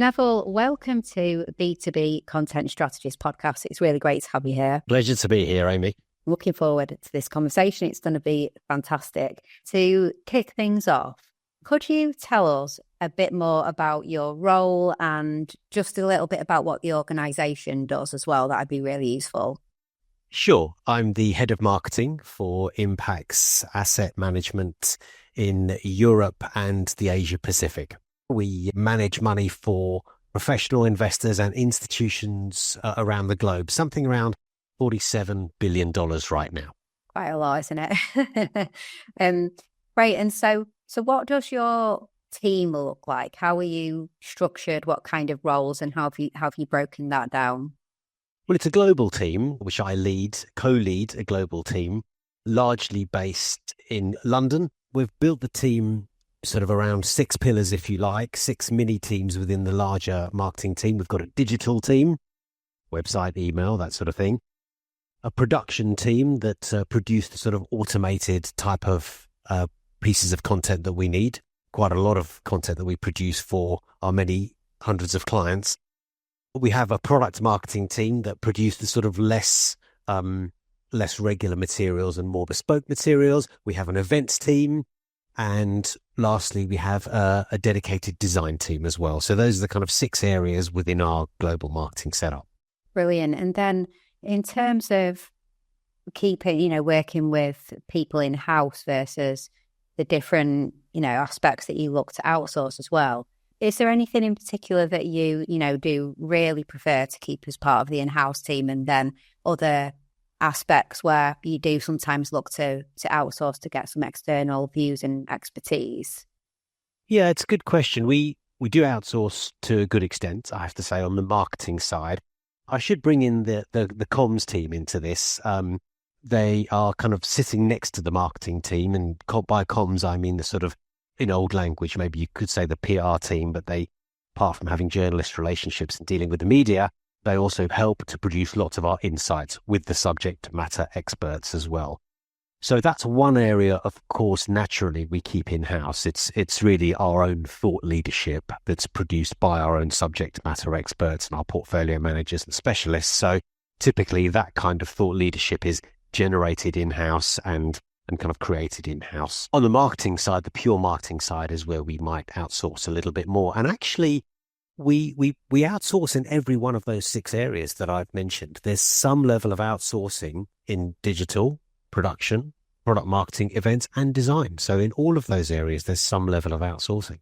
Neville, welcome to B2B Content Strategist podcast. It's really great to have you here. Pleasure to be here, Amy. Looking forward to this conversation. It's going to be fantastic. To kick things off, could you tell us a bit more about your role and just a little bit about what the organisation does as well? That'd be really useful. Sure. I'm the head of marketing for Impax Asset Management in Europe and the Asia Pacific. We manage money for professional investors and institutions around the globe, something around $47 billion right now. Quite a lot, isn't it? Right. And so what does your team look like? How are you structured? What kind of roles, and how have you broken that down? Well, it's a global team, which I co-lead a global team, largely based in London. We've built the team sort of around 6 pillars, if you like, 6 mini teams within the larger marketing team. We've got a digital team, website, email, that sort of thing. A production team that produce the sort of automated type of pieces of content that we need. Quite a lot of content that we produce for our many hundreds of clients. We have a product marketing team that produce the sort of less regular materials and more bespoke materials. We have an events team. And lastly, we have a dedicated design team as well. So those are the kind of 6 areas within our global marketing setup. Brilliant. And then in terms of working with people in-house versus the different, aspects that you look to outsource as well, is there anything in particular that you do really prefer to keep as part of the in-house team, and then other aspects where you do sometimes look to outsource to get some external views and expertise? Yeah, it's a good question. We do outsource to a good extent, I have to say, on the marketing side. I should bring in the comms team into this. They are kind of sitting next to the marketing team, and by comms, I mean the sort of, in old language, maybe you could say the PR team, but they, apart from having journalist relationships and dealing with the media, they also help to produce lots of our insights with the subject matter experts as well. So that's one area, of course, naturally we keep in-house. It's really our own thought leadership that's produced by our own subject matter experts and our portfolio managers and specialists. So typically that kind of thought leadership is generated in-house and kind of created in-house. On the marketing side, the pure marketing side is where we might outsource a little bit more. And actually, we outsource in every one of those 6 areas that I've mentioned. There's some level of outsourcing in digital, production, product marketing, events, and design. So in all of those areas, there's some level of outsourcing.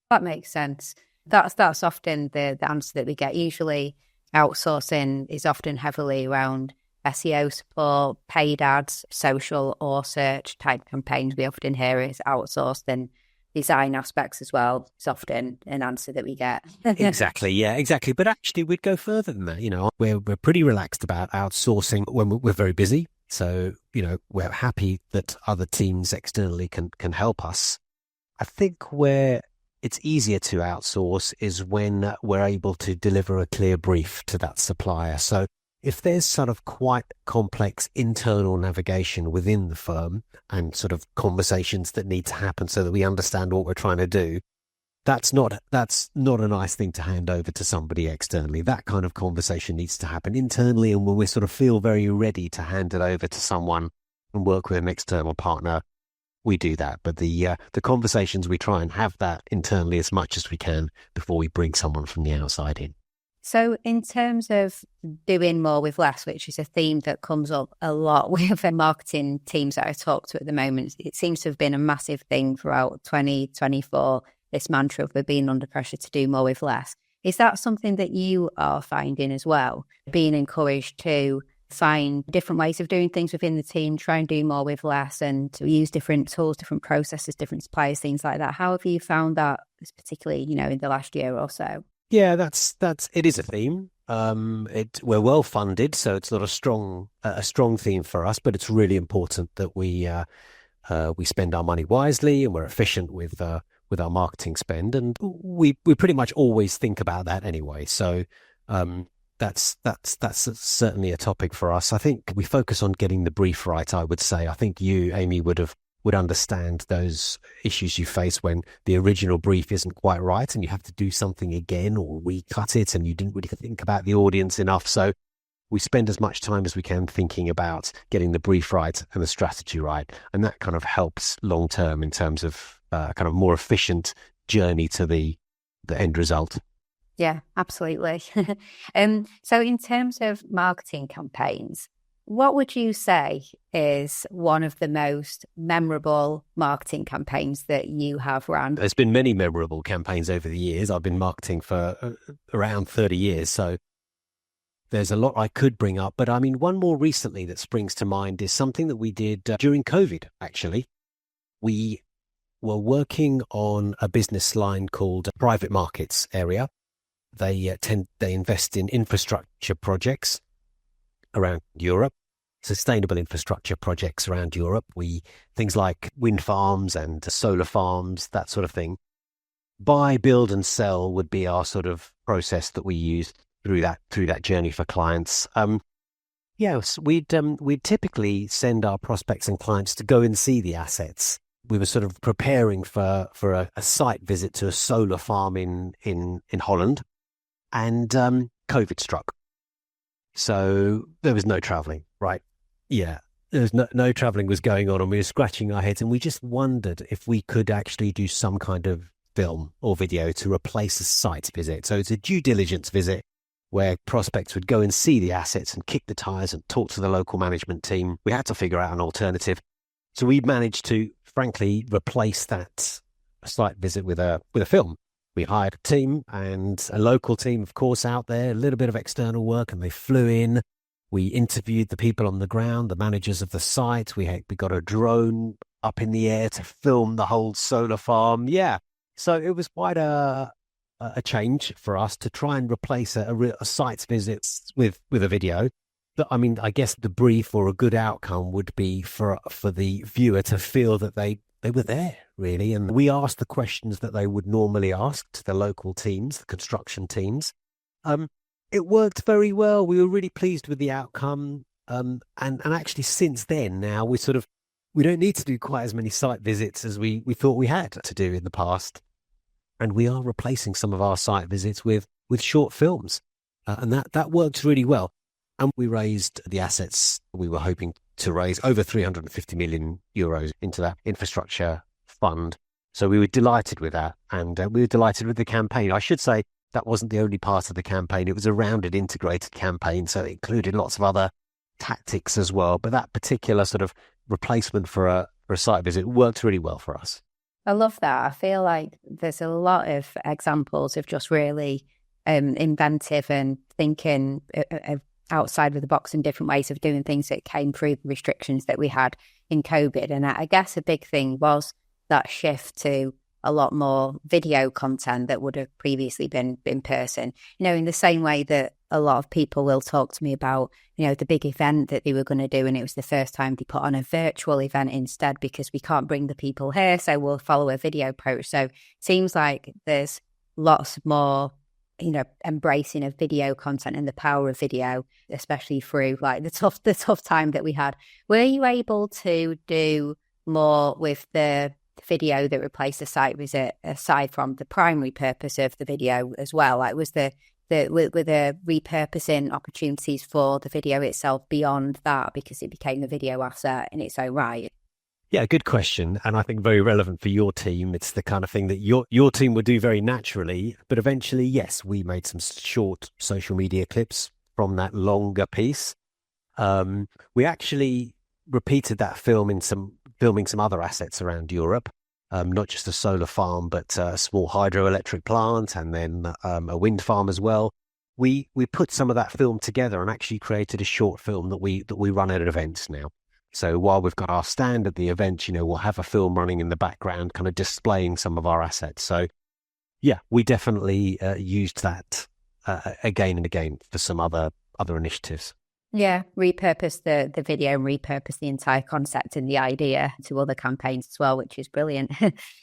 That makes sense. That's often the answer that we get. Usually outsourcing is often heavily around SEO support, paid ads, social or search type campaigns. We often hear is outsourced, and design aspects as well. It's often an answer that we get. Exactly. Yeah, exactly. But actually we'd go further than that. We're pretty relaxed about outsourcing when we're very busy. So, we're happy that other teams externally can help us. I think where it's easier to outsource is when we're able to deliver a clear brief to that supplier. So if there's sort of quite complex internal navigation within the firm and sort of conversations that need to happen so that we understand what we're trying to do, that's not a nice thing to hand over to somebody externally. That kind of conversation needs to happen internally, and when we sort of feel very ready to hand it over to someone and work with an external partner, we do that. But the conversations, we try and have that internally as much as we can before we bring someone from the outside in. So in terms of doing more with less, which is a theme that comes up a lot with the marketing teams that I talk to at the moment, it seems to have been a massive thing throughout 2024, this mantra of being under pressure to do more with less. Is that something that you are finding as well, being encouraged to find different ways of doing things within the team, try and do more with less, and to use different tools, different processes, different suppliers, things like that? How have you found that, particularly, in the last year or so? Yeah, it is a theme. We're well funded, so it's not a strong theme for us, but it's really important that we spend our money wisely and we're efficient with our marketing spend, and we pretty much always think about that anyway. So that's certainly a topic for us. I think we focus on getting the brief right. I would say. I think you, Amy, would have would understand those issues you face when the original brief isn't quite right and you have to do something again or recut it and you didn't really think about the audience enough. So we spend as much time as we can thinking about getting the brief right and the strategy right. And that kind of helps long term in terms of kind of more efficient journey to the end result. Yeah, absolutely. So in terms of marketing campaigns, what would you say is one of the most memorable marketing campaigns that you have run? There's been many memorable campaigns over the years. I've been marketing for around 30 years. So there's a lot I could bring up. But I mean, one more recently that springs to mind is something that we did during COVID, actually. We were working on a business line called private markets area. They invest in infrastructure projects around Europe, sustainable infrastructure projects around Europe. Things like wind farms and solar farms, that sort of thing. Buy, build, and sell would be our sort of process that we used through that journey for clients. Yes, we'd typically send our prospects and clients to go and see the assets. We were sort of preparing for a site visit to a solar farm in Holland, and COVID struck. So there was no traveling, right? Yeah, there was no traveling was going on, and we were scratching our heads, and we just wondered if we could actually do some kind of film or video to replace a site visit. So it's a due diligence visit where prospects would go and see the assets and kick the tires and talk to the local management team. We had to figure out an alternative. So we managed to, frankly, replace that site visit with a film. We hired a team, and a local team, of course, out there, a little bit of external work, and they flew in. We interviewed the people on the ground, the managers of the site. We got a drone up in the air to film the whole solar farm. Yeah. So it was quite a change for us to try and replace a site visit with a video. But I mean, I guess the brief or a good outcome would be for the viewer to feel that they were there, really. And we asked the questions that they would normally ask to the local teams, the construction teams. It worked very well. We were really pleased with the outcome. And actually since then, now we don't need to do quite as many site visits as we thought we had to do in the past. And we are replacing some of our site visits with short films. And that works really well. And we raised the assets we were hoping to raise, over 350 million euros into that infrastructure fund. So we were delighted with that. And we were delighted with the campaign. I should say that wasn't the only part of the campaign. It was a rounded, integrated campaign. So it included lots of other tactics as well. But that particular sort of replacement for a site visit worked really well for us. I love that. I feel like there's a lot of examples of just really inventive and thinking outside of the box and different ways of doing things that came through the restrictions that we had in COVID. And I guess a big thing was that shift to a lot more video content that would have previously been in person. You know, in the same way that a lot of people will talk to me about, you know, the big event that they were going to do, and it was the first time they put on a virtual event instead because we can't bring the people here, so we'll follow a video approach. So it seems like there's lots more, you know, embracing of video content and the power of video, especially through like the tough time that we had. Were you able to do more with the video that replaced the site visit aside from the primary purpose of the video as well? Like, was were there repurposing opportunities for the video itself beyond that because it became a video asset in its own right? Yeah, good question. And I think very relevant for your team. It's the kind of thing that your team would do very naturally. But eventually, yes, we made some short social media clips from that longer piece. We actually repeated that filming some other assets around Europe, not just a solar farm, but a small hydroelectric plant and then a wind farm as well. We put some of that film together and actually created a short film that we run at events now. So while we've got our stand at the event, you know, we'll have a film running in the background, kind of displaying some of our assets. So yeah, we definitely used that again and again for some other initiatives. Yeah, repurpose the video and repurpose the entire concept and the idea to other campaigns as well, which is brilliant.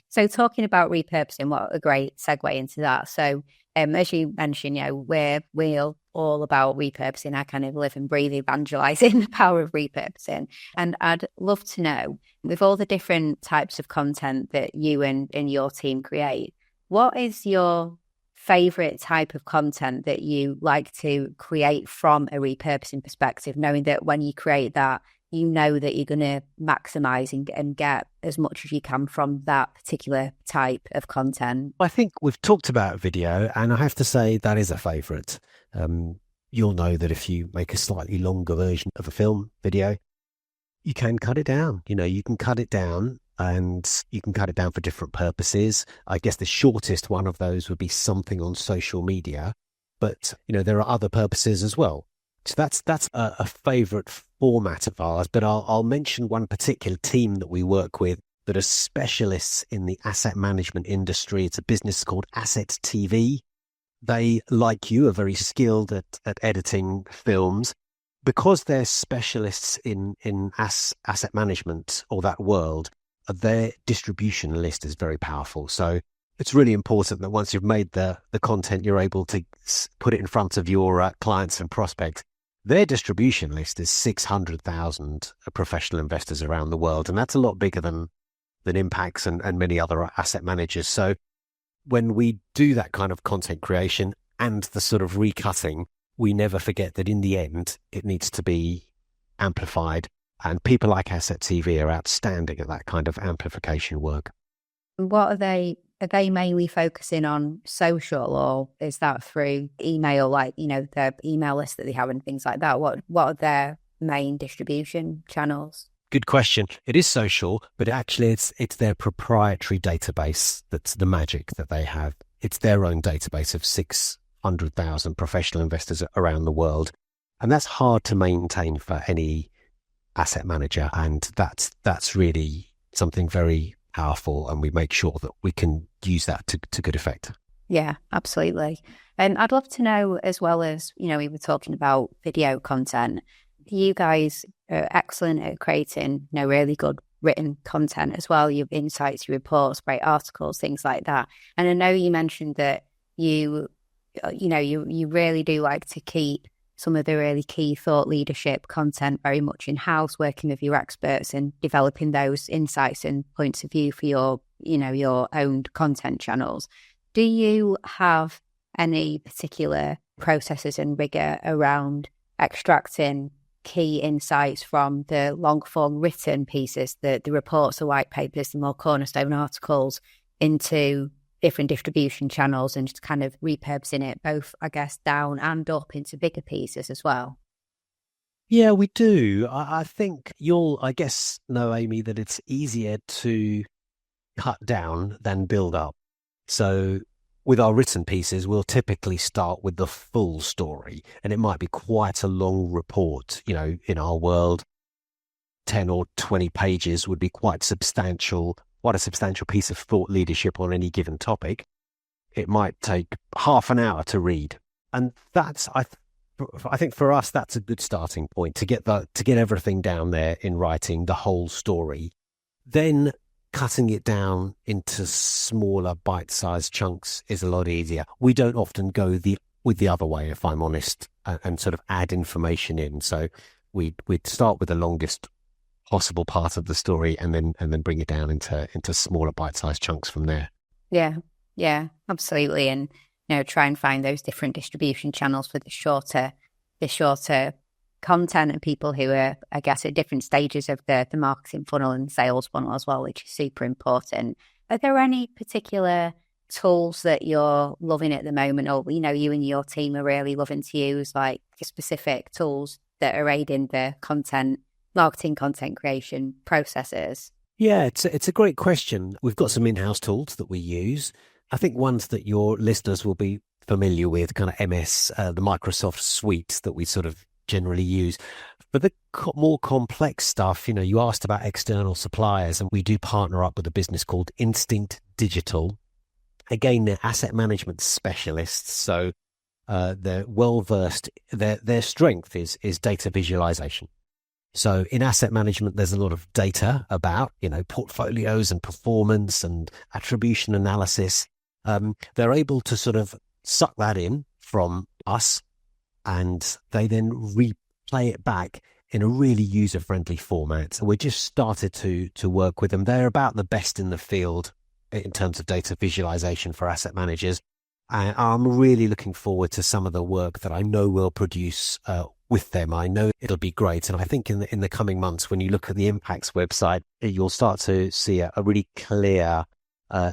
So talking about repurposing, what a great segue into that. So As you mentioned, we're all about repurposing. I kind of live and breathe evangelizing the power of repurposing. And I'd love to know, with all the different types of content that you and your team create, what is your favorite type of content that you like to create from a repurposing perspective, knowing that when you create that, you know that you're going to maximize and get as much as you can from that particular type of content? I think we've talked about video, and I have to say that is a favorite. You'll know that if you make a slightly longer version of a film video, you can cut it down. You can cut it down, and you can cut it down for different purposes. I guess the shortest one of those would be something on social media, but there are other purposes as well. So that's a favorite format of ours, but I'll mention one particular team that we work with that are specialists in the asset management industry. It's a business called Asset TV. They, like you, are very skilled at editing films. Because they're specialists in asset management or that world, their distribution list is very powerful. So it's really important that once you've made the content, you're able to put it in front of your clients and prospects. Their distribution list is 600,000 professional investors around the world, and that's a lot bigger than Impax and many other asset managers. So when we do that kind of content creation and the sort of recutting, we never forget that in the end, it needs to be amplified. And people like Asset TV are outstanding at that kind of amplification work. What are they mainly focusing on social, or is that through email, like, the email list that they have and things like that? What are their main distribution channels? Good question. It is social, but actually it's their proprietary database that's the magic that they have. It's their own database of 600,000 professional investors around the world. And that's hard to maintain for any asset manager. And that's really something very powerful. And we make sure that we can use that to good effect. Yeah, absolutely. And I'd love to know, as well as, we were talking about video content, you guys are excellent at creating, really good written content as well. Your insights, your reports, great articles, things like that. And I know you mentioned that you really do like to keep some of the really key thought leadership content very much in-house, working with your experts and developing those insights and points of view for your own content channels. Do you have any particular processes and rigor around extracting key insights from the long-form written pieces, the reports, the white papers, the more cornerstone articles, into different distribution channels and just kind of repurposing it both, I guess, down and up into bigger pieces as well? Yeah, we do. I think you'll, I guess, know, Amy, that it's easier to cut down than build up. So with our written pieces, we'll typically start with the full story, and it might be quite a long report. In our world, 10 or 20 pages would be quite a substantial piece of thought leadership on any given topic. It might take half an hour to read. And that's, I think for us, that's a good starting point to get everything down there in writing, the whole story. Then cutting it down into smaller bite-sized chunks is a lot easier. We don't often go with the other way, if I'm honest, and sort of add information in. So we'd start with the longest possible part of the story and then bring it down into smaller bite-sized chunks from there. Yeah, absolutely. And try and find those different distribution channels for the shorter content and people who are, I guess, at different stages of the marketing funnel and sales funnel as well, which is super important. Are there any particular tools that you're loving at the moment, or you and your team are really loving to use, like specific tools that are aiding the marketing content creation processes? Yeah, it's a great question. We've got some in-house tools that we use. I think ones that your listeners will be familiar with, kind of MS, the Microsoft suite that we sort of generally use. But the more complex stuff, you asked about external suppliers, and we do partner up with a business called Instinct Digital. Again, they're asset management specialists, so they're well-versed. Their strength is data visualization. So in asset management, there's a lot of data about, portfolios and performance and attribution analysis. They're able to sort of suck that in from us, and they then replay it back in a really user-friendly format. And we just started to work with them. They're about the best in the field in terms of data visualization for asset managers. And I'm really looking forward to some of the work that I know we'll produce with them. I know it'll be great. And I think in the coming months, when you look at the Impax website, you'll start to see a really clear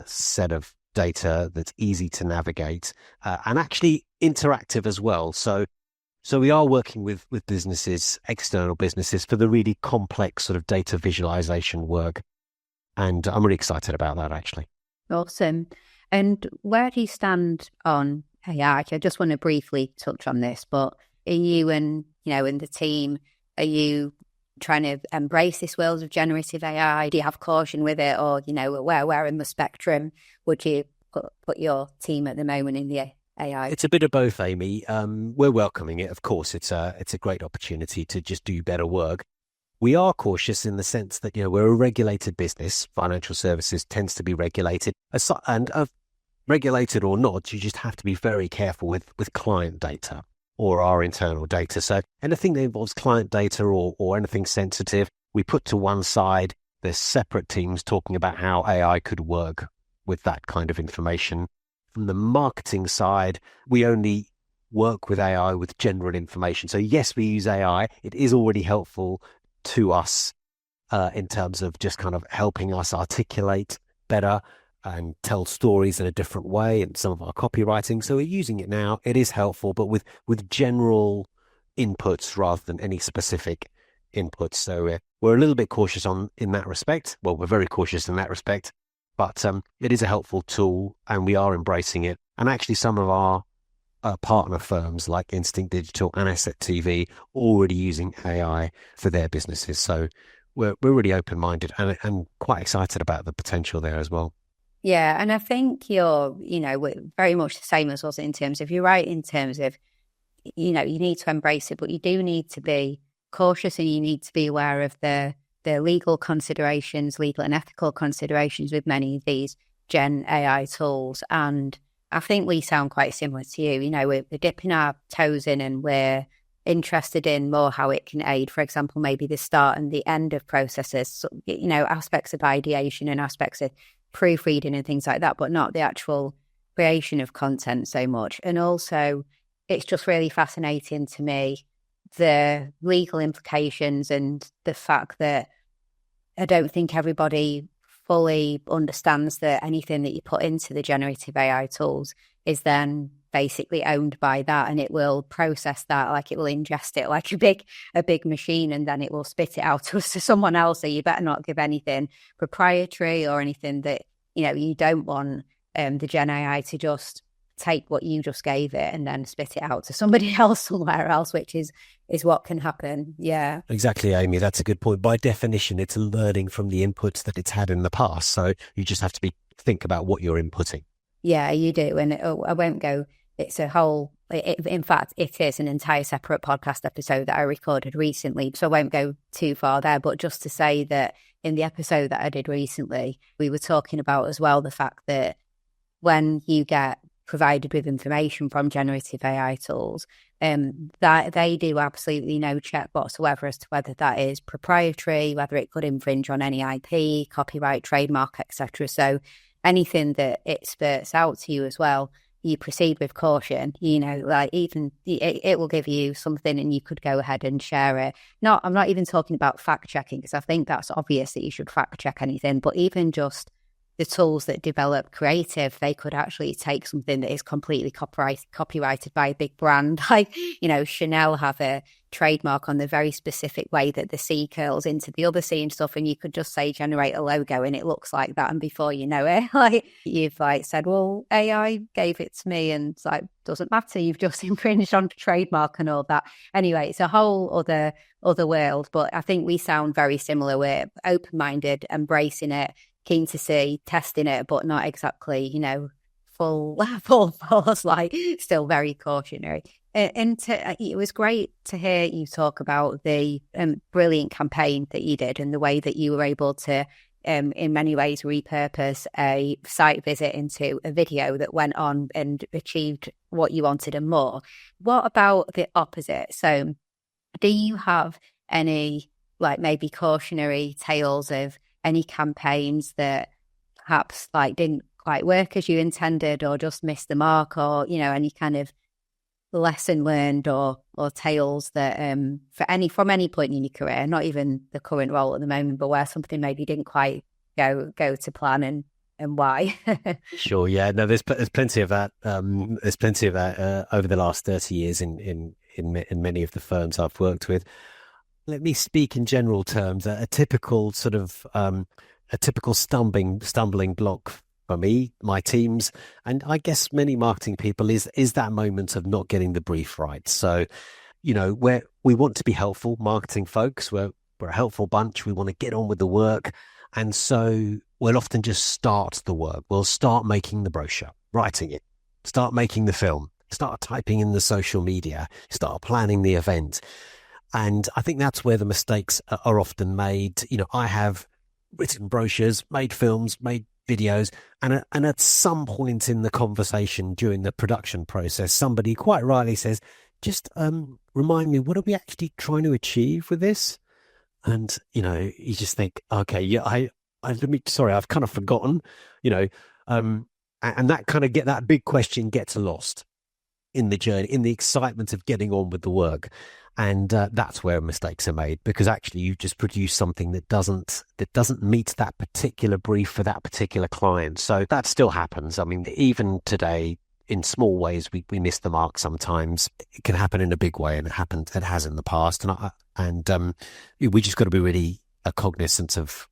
set of data that's easy to navigate and actually interactive as well. So we are working with businesses, external businesses, for the really complex sort of data visualization work. And I'm really excited about that, actually. Awesome. And where do you stand on AI? I just want to briefly touch on this, but are you and the team, are you trying to embrace this world of generative AI? Do you have caution with it, or where in the spectrum would you put your team at the moment in the AI? It's a bit of both, Amy. We're welcoming it. Of course, it's a great opportunity to just do better work. We are cautious in the sense that we're a regulated business. Financial services tends to be regulated, and regulated or not, you just have to be very careful with client data or our internal data. So anything that involves client data or anything sensitive, we put to one side. There's separate teams talking about how AI could work with that kind of information. From the marketing side, we only work with AI with general information. So yes, we use AI. It is already helpful to us in terms of just kind of helping us articulate better and tell stories in a different way and some of our copywriting. So we're using it now. It is helpful, but with general inputs rather than any specific inputs. So we're a little bit cautious in that respect. Well, we're very cautious in that respect, but it is a helpful tool and we are embracing it. And actually some of our partner firms like Instinct Digital and Asset TV already using AI for their businesses. So we're really open-minded and quite excited about the potential there as well. Yeah, and I think you're, very much the same as us in terms of, you're right in terms of, you need to embrace it, but you do need to be cautious and you need to be aware of the legal considerations, legal and ethical considerations with many of these Gen AI tools. And I think we sound quite similar to you. We're dipping our toes in and we're interested in more how it can aid, for example, maybe the start and the end of processes, so, aspects of ideation and aspects of proofreading and things like that, but not the actual creation of content so much. And also, it's just really fascinating to me, the legal implications and the fact that I don't think everybody fully understands that anything that you put into the generative AI tools is then basically owned by that, and it will process that, like it will ingest it like a big machine, and then it will spit it out to someone else. So you better not give anything proprietary or anything that you don't want the Gen AI to just take what you just gave it and then spit it out to somebody else somewhere else, which is what can happen. Yeah, exactly, Amy. That's a good point. By definition, it's learning from the inputs that it's had in the past. So you just have to think about what you're inputting. Yeah, you do. And I won't go. It's a whole. In fact, it is an entire separate podcast episode that I recorded recently. So I won't go too far there. But just to say that in the episode that I did recently, we were talking about as well the fact that when you get provided with information from generative AI tools, that they do absolutely no check whatsoever as to whether that is proprietary, whether it could infringe on any IP, copyright, trademark, etc. So anything that it spurts out to you as well, you proceed with caution. Like even it will give you something and you could go ahead and share it. I'm not even talking about fact checking, because I think that's obvious that you should fact check anything, but even just the tools that develop creative, they could actually take something that is completely copyrighted by a big brand. Like, Chanel have a trademark on the very specific way that the C curls into the other C and stuff. And you could just say, generate a logo and it looks like that. And before you know it, you've said, well, AI gave it to me, and it's doesn't matter. You've just infringed on the trademark and all that. Anyway, it's a whole other world, but I think we sound very similar. We're open-minded, embracing it, keen to see, testing it, but not exactly, full force, still very cautionary. And it was great to hear you talk about the brilliant campaign that you did and the way that you were able to in many ways repurpose a site visit into a video that went on and achieved what you wanted and more. What about the opposite? So do you have any like maybe cautionary tales of any campaigns that perhaps like didn't quite work as you intended or just missed the mark, or, you know, any kind of lesson learned or tales that from any point in your career, not even the current role at the moment, but where something maybe didn't quite go to plan and why? Sure, yeah, no, there's plenty of that. There's plenty of that over the last 30 years in many of the firms I've worked with. Let me speak in general terms. A typical sort of a typical stumbling block for me, my teams, and I guess many marketing people is that moment of not getting the brief right. So, you know, we want to be helpful marketing folks. We're a helpful bunch. We want to get on with the work. And so we'll often just start the work. We'll start making the brochure, writing it, start making the film, start typing in the social media, start planning the event. And I think that's where the mistakes are often made. You know, I have written brochures, made films, made videos, and at some point in the conversation during the production process, somebody quite rightly says, just remind me, what are we actually trying to achieve with this? And, you know, you just think, okay, yeah, I've kind of forgotten, you know, and that kind of that big question gets lost in the journey, in the excitement of getting on with the work. And that's where mistakes are made, because actually you just produce something that doesn't meet that particular brief for that particular client. So that still happens. I mean, even today, in small ways, we miss the mark sometimes. It can happen in a big way, and it has in the past. And we just got to be really cognizant of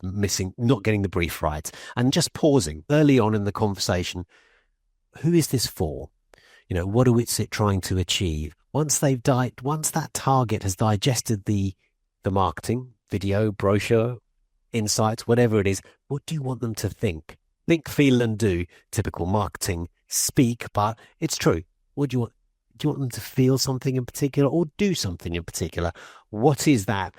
missing, not getting the brief right, and just pausing early on in the conversation. Who is this for? You know, what is it trying to achieve? Once that target has digested the marketing, video, brochure, insights, whatever it is, what do you want them to think? Think, feel, and do. Typical marketing speak, but it's true. What do you want? Do you want them to feel something in particular or do something in particular? What is that?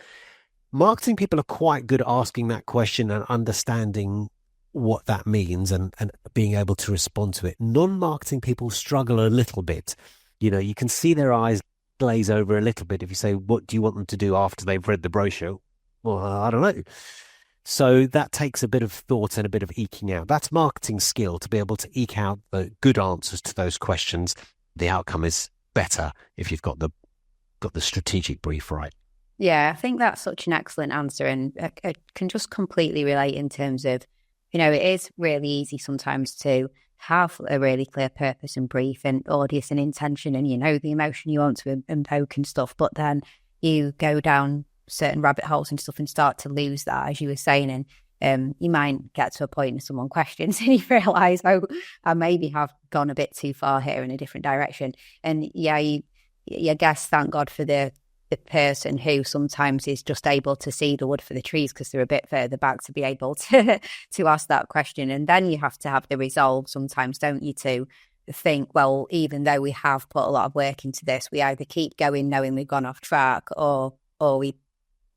Marketing people are quite good at asking that question and understanding what that means and being able to respond to it. Non-marketing people struggle a little bit. You know, you can see their eyes glaze over a little bit if you say, what do you want them to do after they've read the brochure? Well, I don't know. So that takes a bit of thought and a bit of eking out. That's marketing skill, to be able to eke out the good answers to those questions. The outcome is better if you've got the strategic brief right. Yeah, I think that's such an excellent answer, and I can just completely relate in terms of, you know, it is really easy sometimes to have a really clear purpose and brief and audience and intention, and, you know, the emotion you want to invoke and stuff, but then you go down certain rabbit holes and stuff and start to lose that, as you were saying, and you might get to a point and someone questions and you realise, oh, I maybe have gone a bit too far here in a different direction. And yeah, I guess thank God for the person who sometimes is just able to see the wood for the trees because they're a bit further back to be able to ask that question. And then you have to have the resolve sometimes, don't you, to think, well, even though we have put a lot of work into this, we either keep going knowing we've gone off track, or we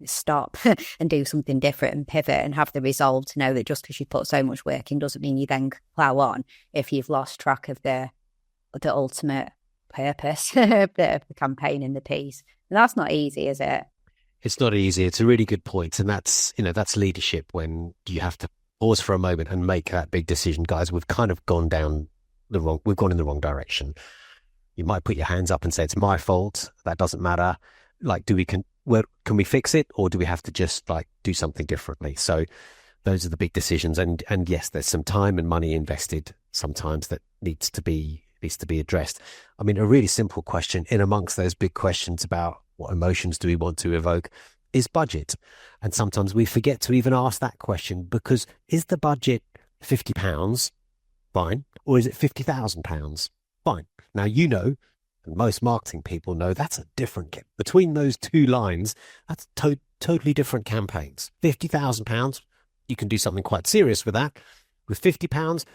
stop and do something different and pivot, and have the resolve to know that just because you put so much work in doesn't mean you then plough on if you've lost track of the ultimate purpose of the campaign and the piece. And that's not easy, is it? It's not easy. It's a really good point. And that's leadership, when you have to pause for a moment and make that big decision. Guys, we've kind of gone in the wrong direction. You might put your hands up and say, it's my fault. That doesn't matter. Like, can we fix it, or do we have to just like do something differently? So those are the big decisions. And yes, there's some time and money invested sometimes that needs to be addressed. I mean, a really simple question in amongst those big questions about what emotions do we want to evoke is budget. And sometimes we forget to even ask that question, because is the budget £50? Fine. Or is it £50,000? Fine. Now, you know, and most marketing people know, that's a different between those two lines. That's totally different campaigns. £50,000, you can do something quite serious with that. With £50,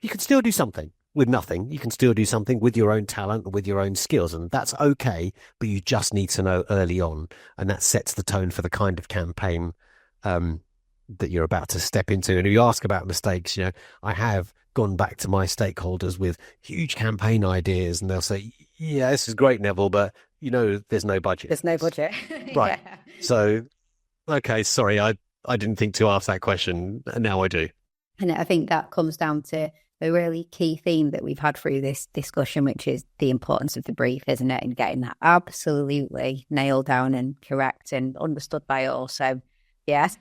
you can still do something. With nothing, you can still do something with your own talent and with your own skills, and that's okay, but you just need to know early on, and that sets the tone for the kind of campaign that you're about to step into. And if you ask about mistakes, I have gone back to my stakeholders with huge campaign ideas, and they'll say, yeah, this is great, Neville, but there's no budget. There's no budget. Right. Yeah. So, okay, sorry, I didn't think to ask that question, and now I do. And I think that comes down to a really key theme that we've had through this discussion, which is the importance of the brief, isn't it? And getting that absolutely nailed down and correct and understood by all. So, yes.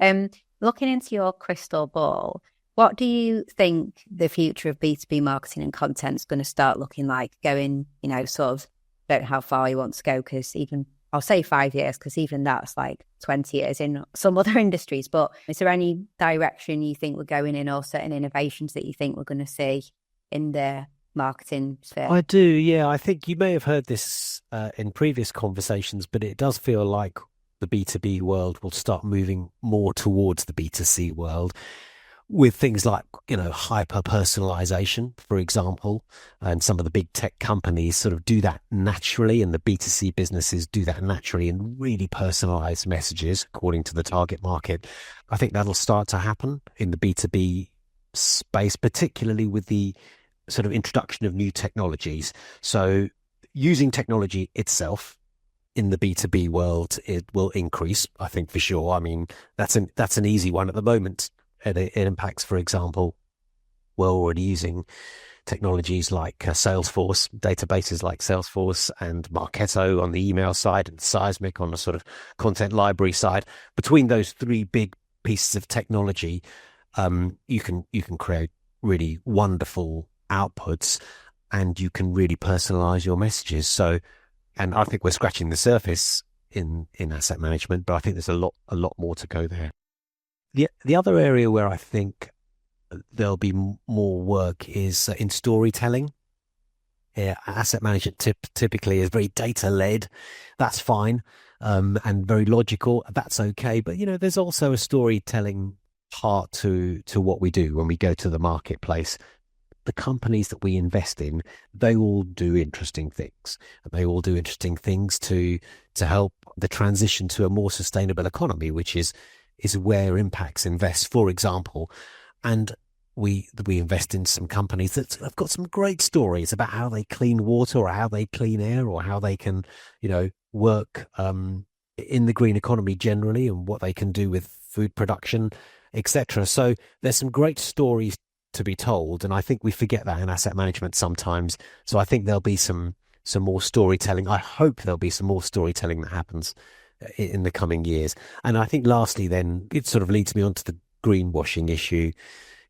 Looking into your crystal ball, what do you think the future of B2B marketing and content is going to start looking like going, sort of, don't know how far you want to go, because even, I'll say 5 years, because even that's like 20 years in some other industries. But is there any direction you think we're going in, or certain innovations that you think we're going to see in the marketing sphere? I do, yeah. I think you may have heard this in previous conversations, but it does feel like the B2B world will start moving more towards the B2C world, with things like, hyper personalization, for example, and some of the big tech companies sort of do that naturally, and the B2C businesses do that naturally and really personalize messages according to the target market. I think that'll start to happen in the B2B space, particularly with the sort of introduction of new technologies. So using technology itself in the B2B world, it will increase, I think, for sure. I mean, that's an easy one at the moment. At Impax, for example, we're already using technologies like Salesforce, databases like Salesforce and Marketo on the email side, and Seismic on the sort of content library side. Between those three big pieces of technology, you can create really wonderful outputs, and you can really personalize your messages. So, and I think we're scratching the surface in asset management, but I think there's a lot more to go there. The other area where I think there'll be more work is in storytelling. Yeah, asset management typically is very data-led. That's fine, and very logical. That's okay. But, there's also a storytelling part to what we do when we go to the marketplace. The companies that we invest in, they all do interesting things. They all do interesting things to help the transition to a more sustainable economy, which is where Impax invests, for example. And we invest in some companies that have got some great stories about how they clean water, or how they clean air, or how they can, work in the green economy generally, and what they can do with food production, etc. So there's some great stories to be told, and I think we forget that in asset management sometimes. So I think there'll be some more storytelling. I hope there'll be some more storytelling that happens in the coming years. And I think lastly then, it sort of leads me on to the greenwashing issue.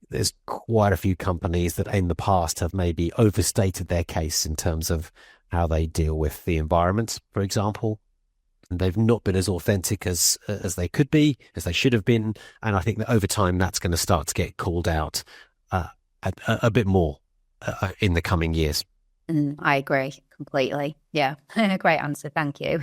There's quite a few companies that in the past have maybe overstated their case in terms of how they deal with the environment, for example. And they've not been as authentic as they could be, as they should have been. And I think that over time, that's going to start to get called out a bit more in the coming years. I agree completely. Yeah, great answer. Thank you.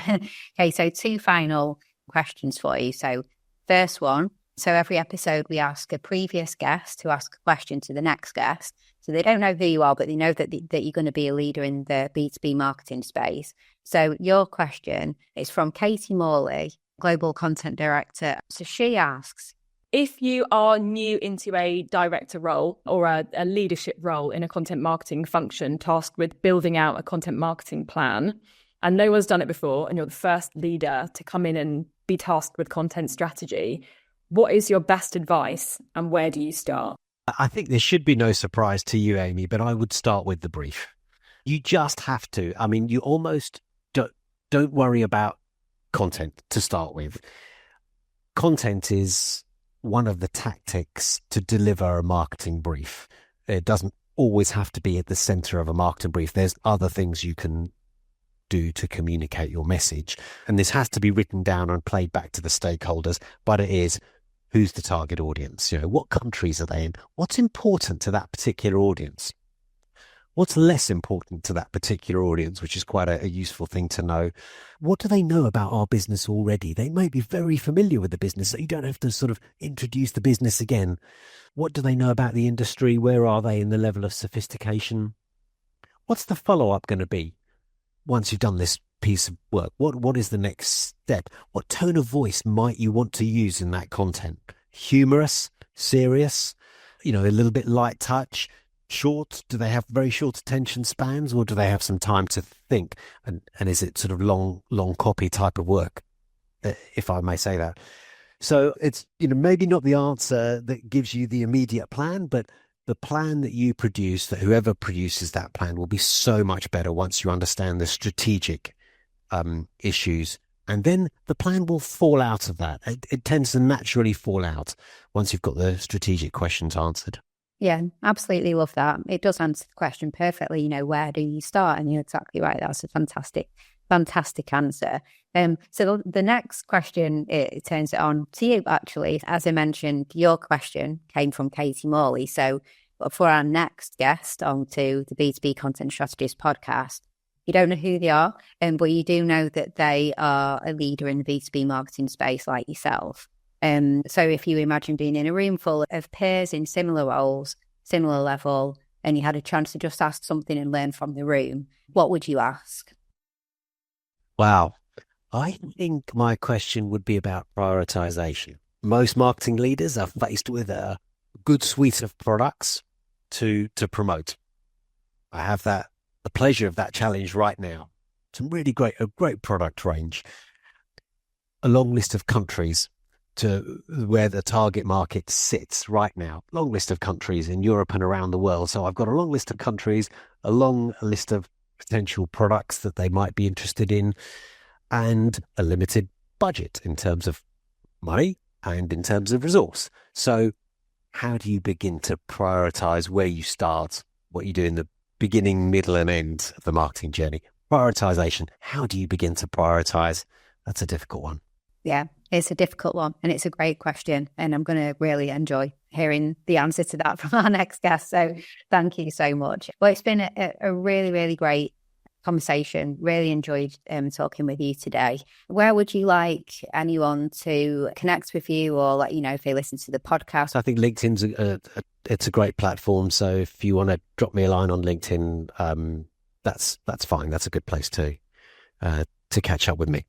Okay, so 2 final questions for you. So first one, so every episode we ask a previous guest to ask a question to the next guest. So they don't know who you are, but they know that you're going to be a leader in the B2B marketing space. So your question is from Katie Morley, Global Content Director. So she asks, if you are new into a director role or a leadership role in a content marketing function tasked with building out a content marketing plan, and no one's done it before, and you're the first leader to come in and be tasked with content strategy, what is your best advice and where do you start? I think this should be no surprise to you, Amy, but I would start with the brief. You just have to. I mean, you almost don't worry about content to start with. Content is one of the tactics to deliver a marketing brief. It doesn't always have to be at the center of a marketing brief. There's other things you can do to communicate your message. And this has to be written down and played back to the stakeholders, but it is, who's the target audience? What countries are they in? What's important to that particular audience? What's less important to that particular audience, which is quite a useful thing to know. What do they know about our business already? They may be very familiar with the business, so you don't have to sort of introduce the business again. What do they know about the industry? Where are they in the level of sophistication? What's the follow-up going to be once you've done this piece of work? What is the next step? What tone of voice might you want to use in that content? Humorous, serious, a little bit light touch, short? Do they have very short attention spans, or do they have some time to think? And is it sort of long copy type of work, if I may say that? So it's, maybe not the answer that gives you the immediate plan, but the plan that you produce, that whoever produces that plan, will be so much better once you understand the strategic issues. And then the plan will fall out of that. It tends to naturally fall out once you've got the strategic questions answered. Yeah, absolutely love that. It does answer the question perfectly. Where do you start? And you're exactly right. That's a fantastic answer. So the next question, it turns it on to you, actually. As I mentioned, your question came from Katie Morley. So for our next guest onto the B2B Content Strategist podcast, you don't know who they are, but you do know that they are a leader in the B2B marketing space like yourself. So if you imagine being in a room full of peers in similar roles, similar level, and you had a chance to just ask something and learn from the room, what would you ask? Wow. I think my question would be about prioritization. Most marketing leaders are faced with a good suite of products to promote. I have the pleasure of that challenge right now. A great product range, a long list of countries to where the target market sits right now, long list of countries in Europe and around the world. So I've got a long list of countries, a long list of potential products that they might be interested in, and a limited budget in terms of money and in terms of resource. So how do you begin to prioritize where you start, what you do in the beginning, middle, and end of the marketing journey? Prioritization. How do you begin to prioritize? That's a difficult one. Yeah, it's a difficult one, and it's a great question. And I'm going to really enjoy hearing the answer to that from our next guest. So thank you so much. Well, it's been a really, really great conversation. Really enjoyed talking with you today. Where would you like anyone to connect with you, or let you know if they listen to the podcast? I think LinkedIn's it's a great platform. So if you want to drop me a line on LinkedIn, that's fine. That's a good place to catch up with me.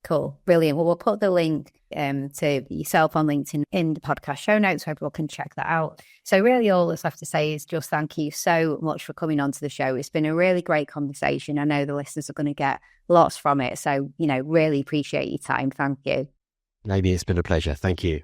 Cool. Brilliant. Well, we'll put the link to yourself on LinkedIn in the podcast show notes so everyone can check that out. So really all that's left to say is just thank you so much for coming onto the show. It's been a really great conversation. I know the listeners are going to get lots from it. So, really appreciate your time. Thank you. Maybe it's been a pleasure. Thank you.